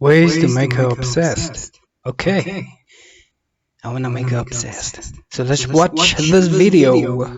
Ways to make her obsessed. Okay, I wanna make her obsessed. So let's watch this video.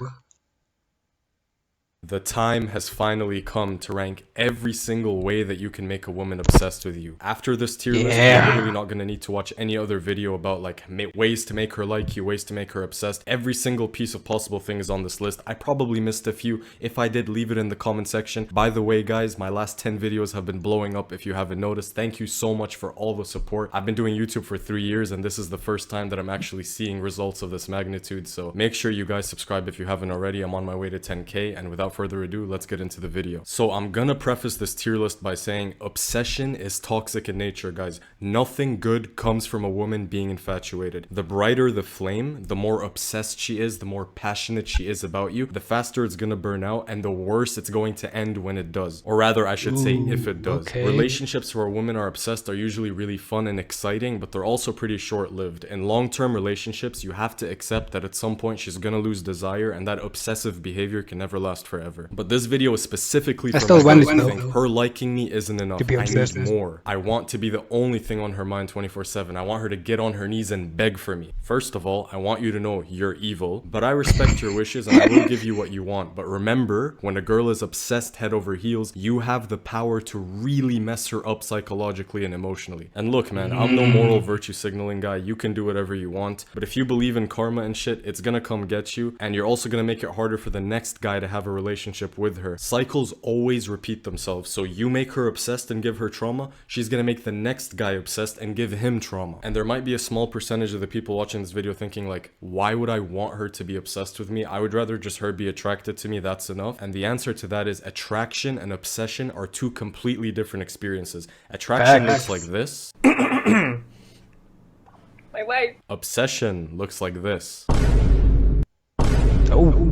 The time has finally come to rank every single way that you can make a woman obsessed with you. After this tier list, you're literally not going to need to watch any other video about like ways to make her like you, ways to make her obsessed. Every single piece of possible thing is on this list. I probably missed a few. If I did, leave it in the comment section. By the way, guys, my last 10 videos have been blowing up if you haven't noticed. Thank you so much for all the support. I've been doing YouTube for 3 years and this is the first time that I'm actually seeing results of this magnitude. So make sure you guys subscribe if you haven't already. I'm on my way to 10K, and without further ado, let's get into the video. So I'm gonna preface this tier list by saying obsession is toxic in nature, guys. Nothing good comes from a woman being infatuated. The brighter the flame, the more obsessed she is, the more passionate she is about you, the faster it's gonna burn out, and the worse it's going to end when it does. Or rather, I should say, if it does. Okay. Relationships where women are obsessed are usually really fun and exciting, but they're also pretty short-lived. In long-term relationships, you have to accept that at some point she's gonna lose desire, and that obsessive behavior can never last forever. But this video is specifically for still my want girls it, who though. think her liking me isn't enough. To be I obsessed. need more. I want to be the only thing on her mind 24/7. I want her to get on her knees and beg for me. First of all, I want you to know you're evil, but I respect your wishes and I will give you what you want. But remember, when a girl is obsessed head over heels, you have the power to really mess her up psychologically and emotionally. And look, man, I'm no moral virtue signaling guy. You can do whatever you want, but if you believe in karma and shit, it's gonna come get you, and you're also gonna make it harder for the next guy to have a relationship with her. Cycles always repeat themselves, so you make her obsessed and give her trauma, she's gonna make the next guy obsessed and give him trauma. And there might be a small percentage of the people watching this video thinking like, why would I want her to be obsessed with me? I would rather just her be attracted to me, that's enough. And the answer to that is attraction and obsession are two completely different experiences. Attraction looks like this. My wife. Obsession looks like this. Oh,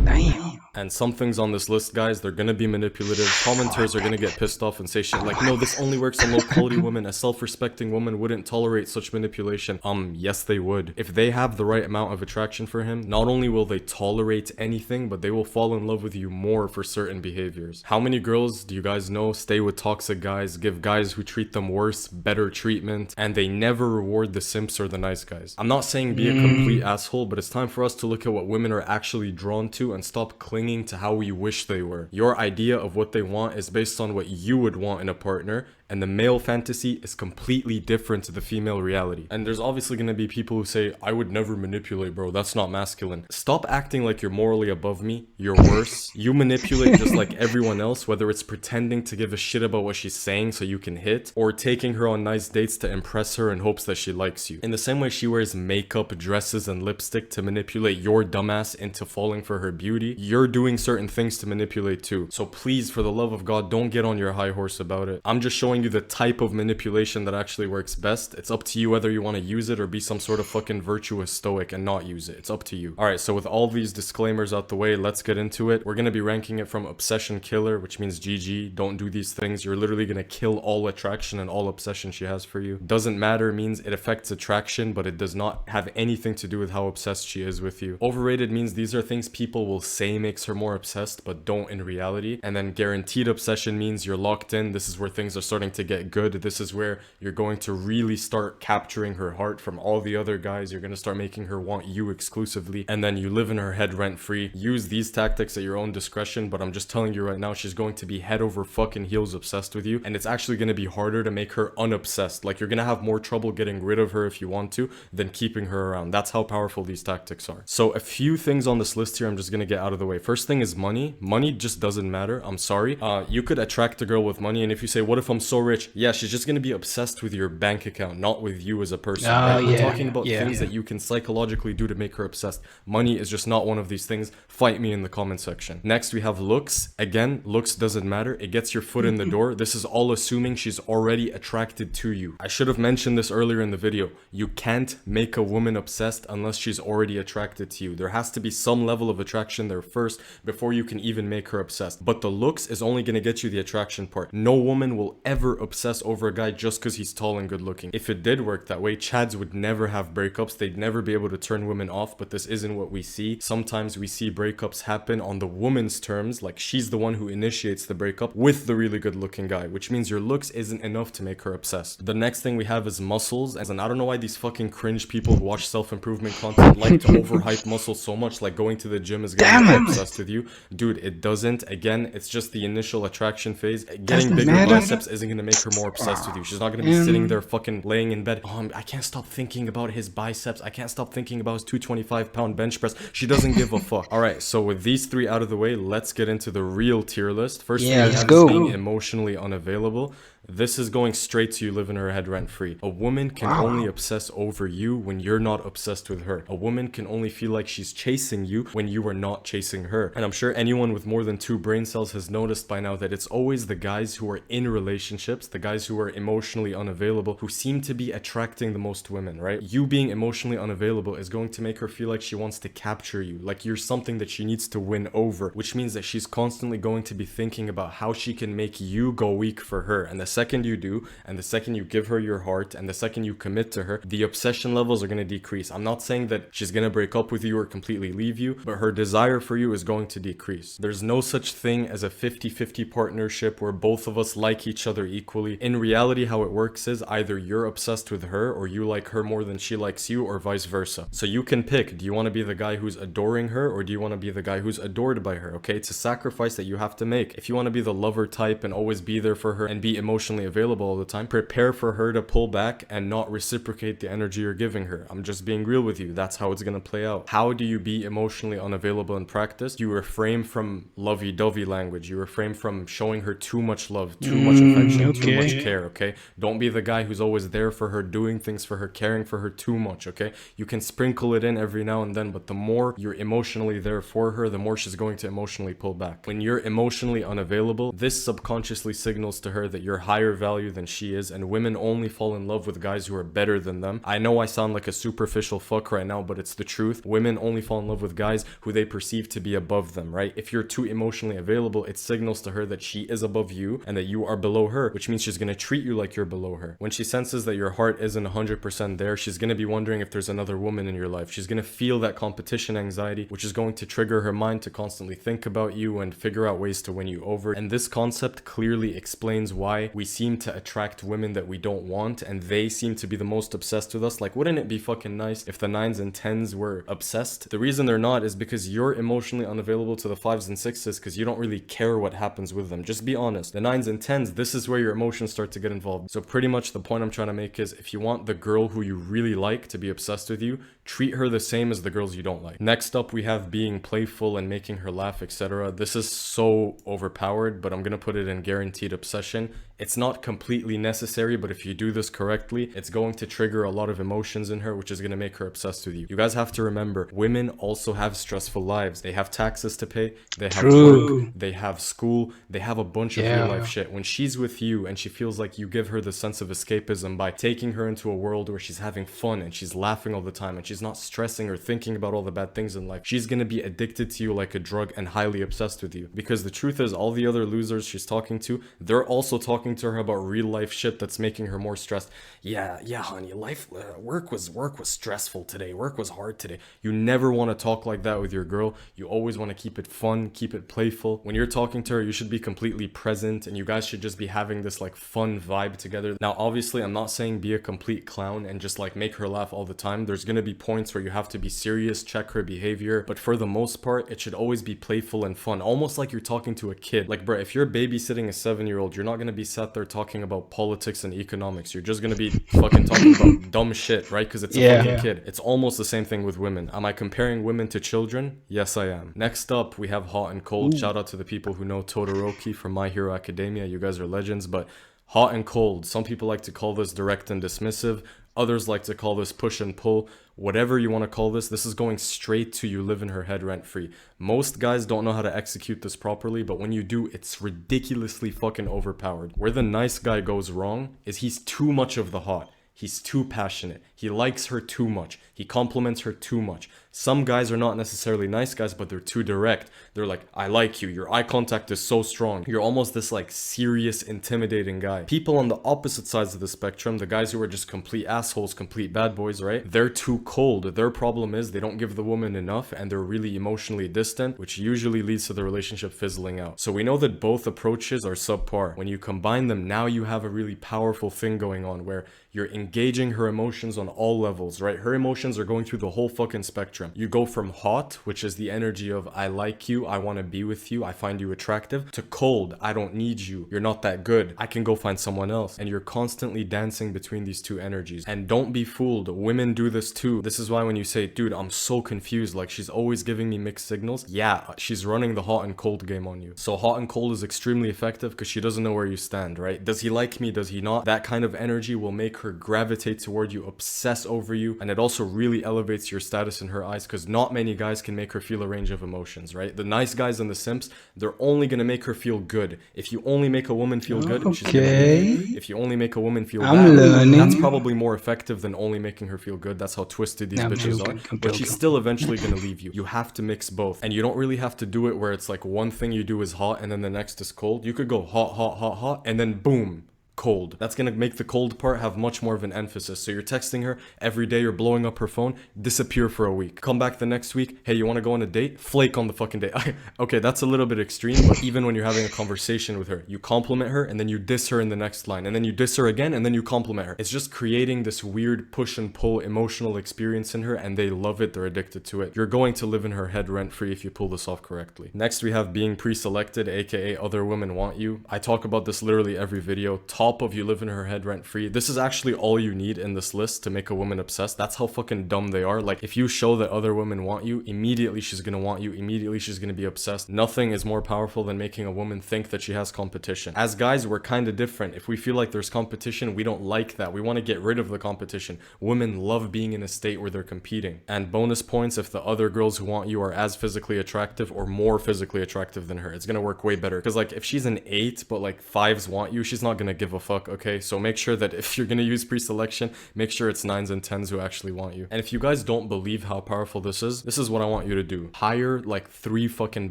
damn. And some things on this list, guys, they're gonna be manipulative. Commenters are gonna get pissed off and say shit like, no, this only works on low quality women. A self-respecting woman wouldn't tolerate such manipulation. Yes, they would. If they have the right amount of attraction for him, not only will they tolerate anything, but they will fall in love with you more for certain behaviors. How many girls do you guys know stay with toxic guys, give guys who treat them worse better treatment, and they never reward the simps or the nice guys? I'm not saying be a complete asshole, but it's time for us to look at what women are actually drawn to and stop clinging to how we wish they were. Your idea of what they want is based on what you would want in a partner, and the male fantasy is completely different to the female reality. And there's obviously gonna be people who say, I would never manipulate, bro, that's not masculine. Stop acting like you're morally above me, you're worse. You manipulate just like everyone else, whether it's pretending to give a shit about what she's saying so you can hit, or taking her on nice dates to impress her in hopes that she likes you. In the same way she wears makeup, dresses, and lipstick to manipulate your dumbass into falling for her beauty, you're doing certain things to manipulate too. So please, for the love of God, don't get on your high horse about it. I'm just showing you the type of manipulation that actually works best. It's up to you whether you want to use it or be some sort of fucking virtuous stoic and not use it. It's up to you. Alright, so with all these disclaimers out the way, let's get into it. We're going to be ranking it from obsession killer, which means GG. Don't do these things. You're literally going to kill all attraction and all obsession she has for you. Doesn't matter means it affects attraction, but it does not have anything to do with how obsessed she is with you. Overrated means these are things people will say makes her more obsessed, but don't in reality. And then guaranteed obsession means you're locked in. This is where things are starting to get good. This is where you're going to really start capturing her heart from all the other guys. You're going to start making her want you exclusively, and then you live in her head rent free. Use these tactics at your own discretion, but I'm just telling you right now, she's going to be head over fucking heels obsessed with you, and it's actually going to be harder to make her unobsessed. Like, you're going to have more trouble getting rid of her if you want to than keeping her around. That's how powerful these tactics are. So a few things on this list here I'm just going to get out of the way. First thing is money. Money just doesn't matter. I'm sorry. You could attract a girl with money, and if you say, what if I'm so rich? Yeah, she's just going to be obsessed with your bank account, not with you as a person. Right? We're talking about things that you can psychologically do to make her obsessed. Money is just not one of these things. Fight me in the comment section. Next, we have looks. Again, looks doesn't matter. It gets your foot in the door. This is all assuming she's already attracted to you. I should have mentioned this earlier in the video. You can't make a woman obsessed unless she's already attracted to you. There has to be some level of attraction there first before you can even make her obsessed. But the looks is only going to get you the attraction part. No woman will ever never obsess over a guy just because he's tall and good looking. If it did work that way, Chads would never have breakups. They'd never be able to turn women off, but this isn't what we see. Sometimes we see breakups happen on the woman's terms, like she's the one who initiates the breakup with the really good looking guy, which means your looks isn't enough to make her obsessed. The next thing we have is muscles, and I don't know why these fucking cringe people who watch self-improvement content like to overhype muscles so much, like going to the gym is gonna make her obsessed with you. Dude, it doesn't. Again, it's just the initial attraction phase. Getting bigger biceps isn't gonna make her more obsessed with you. She's not gonna be sitting there fucking laying in bed, oh, I can't stop thinking about his biceps, I can't stop thinking about his 225-pound bench press. She doesn't give a fuck. Alright, so with these three out of the way, let's get into the real tier list. First thing we have is being emotionally unavailable. This is going straight to you living her head rent free. A woman can only obsess over you when you're not obsessed with her. A woman can only feel like she's chasing you when you are not chasing her. And I'm sure anyone with more than 2 brain cells has noticed by now that it's always the guys who are in relationships, the guys who are emotionally unavailable, who seem to be attracting the most women, right? You being emotionally unavailable is going to make her feel like she wants to capture you, like you're something that she needs to win over, which means that she's constantly going to be thinking about how she can make you go weak for her. And the second you do, and the second you give her your heart, and the second you commit to her, the obsession levels are going to decrease. I'm not saying that she's going to break up with you or completely leave you, but her desire for you is going to decrease. There's no such thing as a 50-50 partnership where both of us like each other equally. In reality, how it works is either you're obsessed with her or you like her more than she likes you, or vice versa. So you can pick, do you want to be the guy who's adoring her, or do you want to be the guy who's adored by her? Okay, it's a sacrifice that you have to make. If you want to be the lover type and always be there for her and be emotionally available all the time, prepare for her to pull back and not reciprocate the energy you're giving her. I'm just being real with you. That's how it's gonna play out. How do you be emotionally unavailable in practice? You refrain from lovey-dovey language. You refrain from showing her too much love, too much affection, too much care, okay? Don't be the guy who's always there for her, doing things for her, caring for her too much, okay? You can sprinkle it in every now and then, but the more you're emotionally there for her, the more she's going to emotionally pull back. When you're emotionally unavailable, this subconsciously signals to her that you're higher value than she is, and women only fall in love with guys who are better than them. I know I sound like a superficial fuck right now, but it's the truth. Women only fall in love with guys who they perceive to be above them, right? If you're too emotionally available, it signals to her that she is above you and that you are below her, which means she's gonna treat you like you're below her. When she senses that your heart isn't 100% there, she's gonna be wondering if there's another woman in your life. She's gonna feel that competition anxiety, which is going to trigger her mind to constantly think about you and figure out ways to win you over. And this concept clearly explains why we seem to attract women that we don't want, and they seem to be the most obsessed with us. Like, wouldn't it be fucking nice if the 9s and 10s were obsessed? The reason they're not is because you're emotionally unavailable to the 5s and 6s because you don't really care what happens with them. Just be honest. The 9s and 10s, this is where your emotions start to get involved. So pretty much the point I'm trying to make is, if you want the girl who you really like to be obsessed with you, treat her the same as the girls you don't like. Next up, we have being playful and making her laugh, etc. This is so overpowered, but I'm gonna put it in guaranteed obsession. It's not completely necessary, but if you do this correctly, it's going to trigger a lot of emotions in her, which is going to make her obsessed with you. You guys have to remember, women also have stressful lives. They have taxes to pay, they have work, they have school, they have a bunch of real life shit. When she's with you and she feels like you give her the sense of escapism by taking her into a world where she's having fun and she's laughing all the time and she's not stressing or thinking about all the bad things in life, she's going to be addicted to you like a drug and highly obsessed with you. Because the truth is, all the other losers she's talking to, they're also talking to her about real life shit that's making her more stressed. Yeah, honey, work was stressful today. Work was hard today. You never want to talk like that with your girl. You always want to keep it fun, keep it playful. When you're talking to her, you should be completely present and you guys should just be having this like fun vibe together. Now, obviously, I'm not saying be a complete clown and just like make her laugh all the time. There's going to be points where you have to be serious, check her behavior, but for the most part, it should always be playful and fun, almost like you're talking to a kid. Like, bro, if you're babysitting a 7-year-old, you're not going to be sat there talking about politics and economics. You're just gonna be fucking talking about dumb shit, right? Because it's a fucking kid. It's almost the same thing with women. Am I comparing women to children? Yes, I am. Next up, we have hot and cold. Shout out to the people who know Todoroki from My Hero Academia. You guys are legends. But hot and cold, some people like to call this direct and dismissive. Others like to call this push and pull. Whatever you want to call this is going straight to you live in her head rent free. Most guys don't know how to execute this properly, but when you do, it's ridiculously fucking overpowered. Where the nice guy goes wrong is he's too much of the hot. He's too passionate. He likes her too much. He compliments her too much. Some guys are not necessarily nice guys, but they're too direct. They're like, I like you, your eye contact is so strong. You're almost this like serious, intimidating guy. People on the opposite sides of the spectrum, the guys who are just complete assholes, complete bad boys, right? They're too cold. Their problem is they don't give the woman enough and they're really emotionally distant, which usually leads to the relationship fizzling out. So we know that both approaches are subpar. When you combine them, now you have a really powerful thing going on where you're engaging her emotions on all levels, right? Her emotions are going through the whole fucking spectrum. You go from hot, which is the energy of I like you, I want to be with you, I find you attractive, to cold, I don't need you, you're not that good, I can go find someone else. And you're constantly dancing between these two energies. And don't be fooled, women do this too. This is why when you say, dude, I'm so confused, like she's always giving me mixed signals, yeah, she's running the hot and cold game on you. So hot and cold is extremely effective because she doesn't know where you stand, right? Does he like me? Does he not? That kind of energy will make her gravitate toward you, obsess over you, and it also really elevates your status in her eyes because not many guys can make her feel a range of emotions, right? The nice guys and the simps, they're only gonna make her feel good. If you only make a woman feel good, she's gonna leave you. If you only make a woman feel bad, that's probably more effective than only making her feel good. That's how twisted these bitches are. But she's still eventually gonna leave you. You have to mix both. And you don't really have to do it where it's like one thing you do is hot and then the next is cold. You could go hot, hot, hot, hot, and then boom, cold. That's gonna make the cold part have much more of an emphasis. So you're texting her every day, you're blowing up her phone, disappear for a week, come back the next week, hey, you want to go on a date? Flake on the fucking date. Okay, that's a little bit extreme, but even when you're having a conversation with her, you compliment her and then you diss her in the next line, and then you diss her again and then you compliment her. It's just creating this weird push and pull emotional experience in her, and they love it, they're addicted to it. You're going to live in her head rent free if you pull this off correctly. Next we have being pre-selected, aka other women want you. I talk about this literally every video. Top of you live in her head rent free. This is actually all you need in this list to make a woman obsessed. That's how fucking dumb they are. Like, if you show that other women want you, immediately she's gonna want you, immediately she's gonna be obsessed. Nothing is more powerful than making a woman think that she has competition. As guys, we're kind of different. If we feel like there's competition, we don't like that. We want to get rid of the competition. Women love being in a state where they're competing. And bonus points if the other girls who want you are as physically attractive or more physically attractive than her. It's gonna work way better. Because like, if she's an 8 but like 5s want you, she's not gonna give a fuck. Okay, so make sure that if you're gonna use pre-selection, make sure it's 9s and 10s who actually want you. And if you guys don't believe how powerful this is what I want you to do. Hire like 3 fucking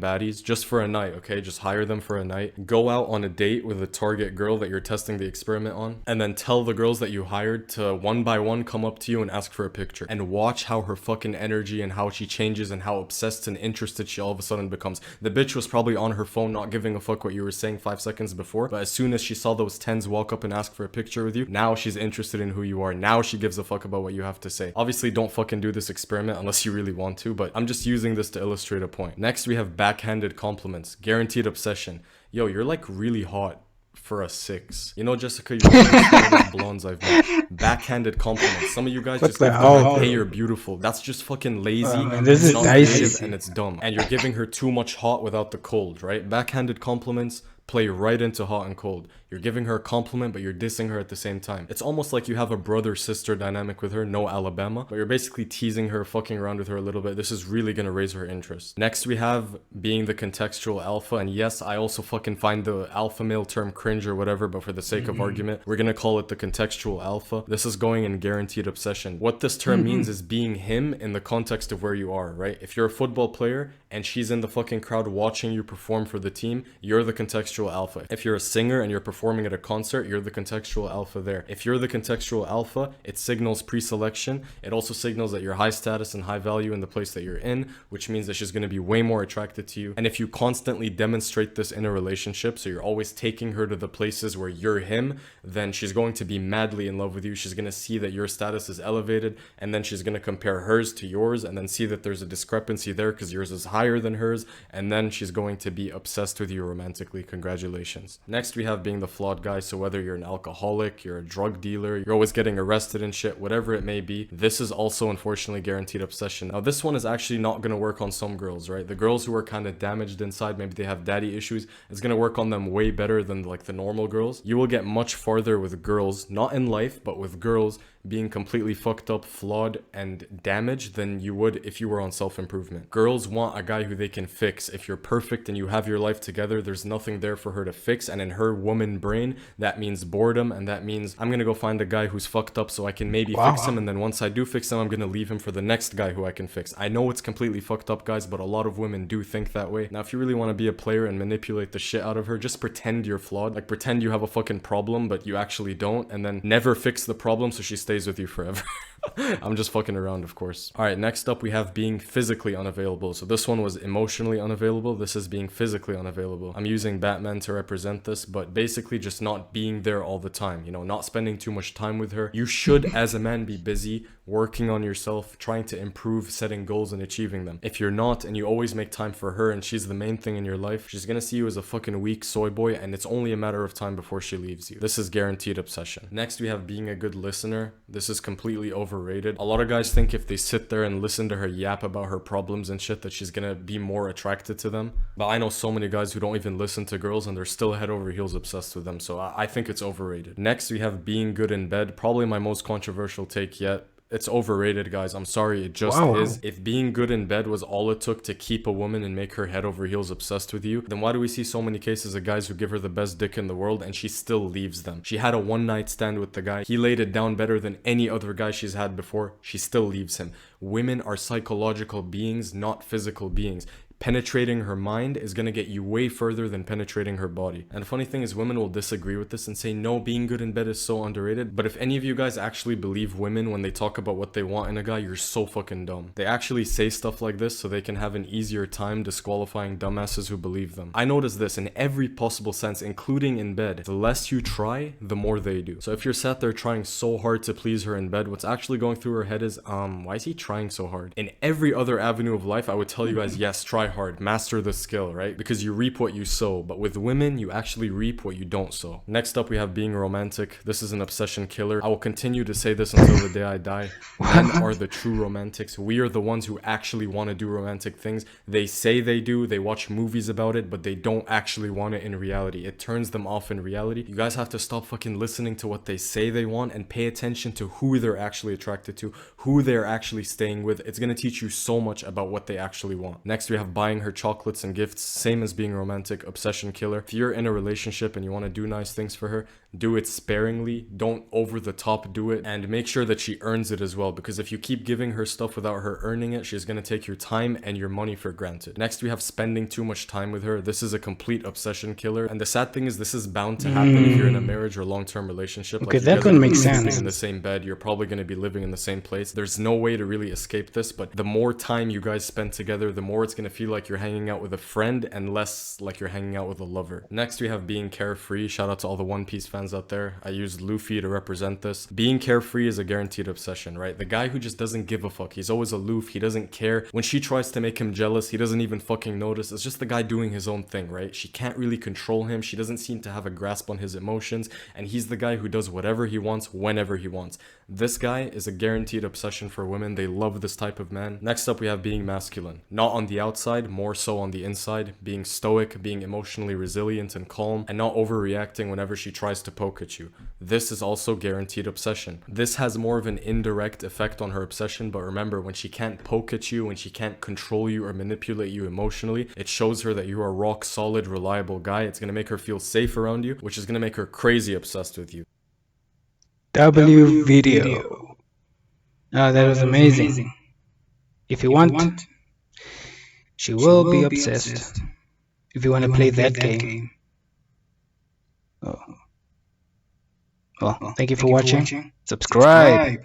baddies just for a night, okay? Just hire them for a night. Go out on a date with a target girl that you're testing the experiment on, and then tell the girls that you hired to one by one come up to you and ask for a picture. And watch how her fucking energy and how she changes and how obsessed and interested she all of a sudden becomes. The bitch was probably on her phone not giving a fuck what you were saying 5 seconds before, but as soon as she saw those 10s walk up and ask for a picture with you, now she's interested in who you are. Now she gives a fuck about what you have to say. Obviously, don't fucking do this experiment unless you really want to, but I'm just using this to illustrate a point. Next, we have backhanded compliments. Guaranteed obsession. Yo, you're like really hot for a 6. You know, Jessica, you're one of the smartest blondes I've met. Backhanded compliments. Some of you guys just give them like, hey, you're beautiful. That's just fucking lazy. This is not nice. creative, and it's dumb. And you're giving her too much hot without the cold, right? Backhanded compliments play right into hot and cold. You're giving her a compliment, but you're dissing her at the same time. It's almost like you have a brother-sister dynamic with her, no Alabama, but you're basically teasing her, fucking around with her a little bit. This is really gonna raise her interest. Next, we have being the contextual alpha, and yes, I also fucking find the alpha male term cringe or whatever, but for the sake of argument, we're gonna call it the contextual alpha. This is going in guaranteed obsession. What this term means is being him in the context of where you are, right? If you're a football player and she's in the fucking crowd watching you perform for the team, you're the contextual alpha. If you're a singer and you're performing at a concert, you're the contextual alpha there. If you're the contextual alpha, it signals pre-selection. It also signals that you're high status and high value in the place that you're in, which means that she's going to be way more attracted to you. And if you constantly demonstrate this in a relationship, so you're always taking her to the places where you're him, then she's going to be madly in love with you. She's going to see that your status is elevated, and then she's going to compare hers to yours and then see that there's a discrepancy there because yours is higher than hers, and then she's going to be obsessed with you romantically. Congratulations. Next, we have being the flawed guy. So whether you're an alcoholic, you're a drug dealer, you're always getting arrested and shit, whatever it may be, this is also unfortunately guaranteed obsession. Now, this one is actually not going to work on some girls, right? The girls who are kind of damaged inside, maybe they have daddy issues, it's going to work on them way better than like the normal girls. You will get much farther with girls, not in life, but with girls being completely fucked up, flawed, and damaged than you would if you were on self-improvement. Girls want a guy who they can fix. If you're perfect and you have your life together, there's nothing there there for her to fix, and in her woman brain, that means boredom, and that means I'm gonna go find a guy who's fucked up so I can maybe fix him, and then once I do fix him, I'm gonna leave him for the next guy who I can fix. I know it's completely fucked up, guys, but a lot of women do think that way. Now, if you really want to be a player and manipulate the shit out of her, just pretend you're flawed. Like, pretend you have a fucking problem, but you actually don't, and then never fix the problem so she stays with you forever. I'm just fucking around, of course. Alright, next up we have being physically unavailable. So this one was emotionally unavailable. This is being physically unavailable. I'm using Batman to represent this, but basically just not being there all the time. You know, not spending too much time with her. You should, as a man, be busy working on yourself, trying to improve, setting goals and achieving them. If you're not, and you always make time for her and she's the main thing in your life, she's gonna see you as a fucking weak soy boy, and it's only a matter of time before she leaves you. This is guaranteed obsession. Next, we have being a good listener. This is completely overrated. A lot of guys think if they sit there and listen to her yap about her problems and shit that she's gonna be more attracted to them. But I know so many guys who don't even listen to girls and they're still head over heels obsessed with them, so I think it's overrated. Next, we have being good in bed. Probably my most controversial take yet. It's overrated, guys. I'm sorry, it just is. If being good in bed was all it took to keep a woman and make her head over heels obsessed with you, then why do we see so many cases of guys who give her the best dick in the world and she still leaves them? She had a one-night stand with the guy. He laid it down better than any other guy she's had before. She still leaves him. Women are psychological beings, not physical beings. Penetrating her mind is going to get you way further than penetrating her body. And the funny thing is, women will disagree with this and say, no, being good in bed is so underrated. But if any of you guys actually believe women when they talk about what they want in a guy, you're so fucking dumb. They actually say stuff like this so they can have an easier time disqualifying dumbasses who believe them. I notice this in every possible sense, including in bed. The less you try, the more they do. So if you're sat there trying so hard to please her in bed, what's actually going through her head is, why is he trying so hard? In every other avenue of life, I would tell you guys, yes, try hard, master the skill, right? Because you reap what you sow. But with women, you actually reap what you don't sow. Next up, we have being romantic. This is an obsession killer. I will continue to say this until the day I die. Men are the true romantics. We are the ones who actually want to do romantic things. They say they do, they watch movies about it, but they don't actually want it in reality. It turns them off in reality. You guys have to stop fucking listening to what they say they want and pay attention to who they're actually attracted to, who they're actually staying with. It's gonna teach you so much about what they actually want. Next, we have buying her chocolates and gifts. Same as being romantic, obsession killer. If you're in a relationship and you want to do nice things for her, do it sparingly. Don't over the top do it, and make sure that she earns it as well, because if you keep giving her stuff without her earning it, she's going to take your time and your money for granted. Next, we have spending too much time with her. This is a complete obsession killer, and the sad thing is this is bound to happen if you're in a marriage or long-term relationship. Okay, like, that could make sense. Sleeping in the same bed, you're probably going to be living in the same place. There's no way to really escape this, but the more time you guys spend together, the more it's going to feel like you're hanging out with a friend and less like you're hanging out with a lover. Next, we have being carefree. Shout out to all the One Piece fans out there. I used Luffy to represent this. Being carefree is a guaranteed obsession, right? The guy who just doesn't give a fuck. He's always aloof. He doesn't care. When she tries to make him jealous, he doesn't even fucking notice. It's just the guy doing his own thing, right? She can't really control him. She doesn't seem to have a grasp on his emotions, and he's the guy who does whatever he wants, whenever he wants. This guy is a guaranteed obsession for women. They love this type of man. Next up, we have being masculine. Not on the outside, more so on the inside. Being stoic, being emotionally resilient and calm, and not overreacting whenever she tries to poke at you. This is also guaranteed obsession. This has more of an indirect effect on her obsession, but remember, when she can't poke at you, when she can't control you or manipulate you emotionally, it shows her that you are a rock solid, reliable guy. It's going to make her feel safe around you, which is going to make her crazy obsessed with you. W video. Oh, that was amazing. If you want, she will be obsessed. If you want to play that game. Oh. Well, thank you for watching. Subscribe.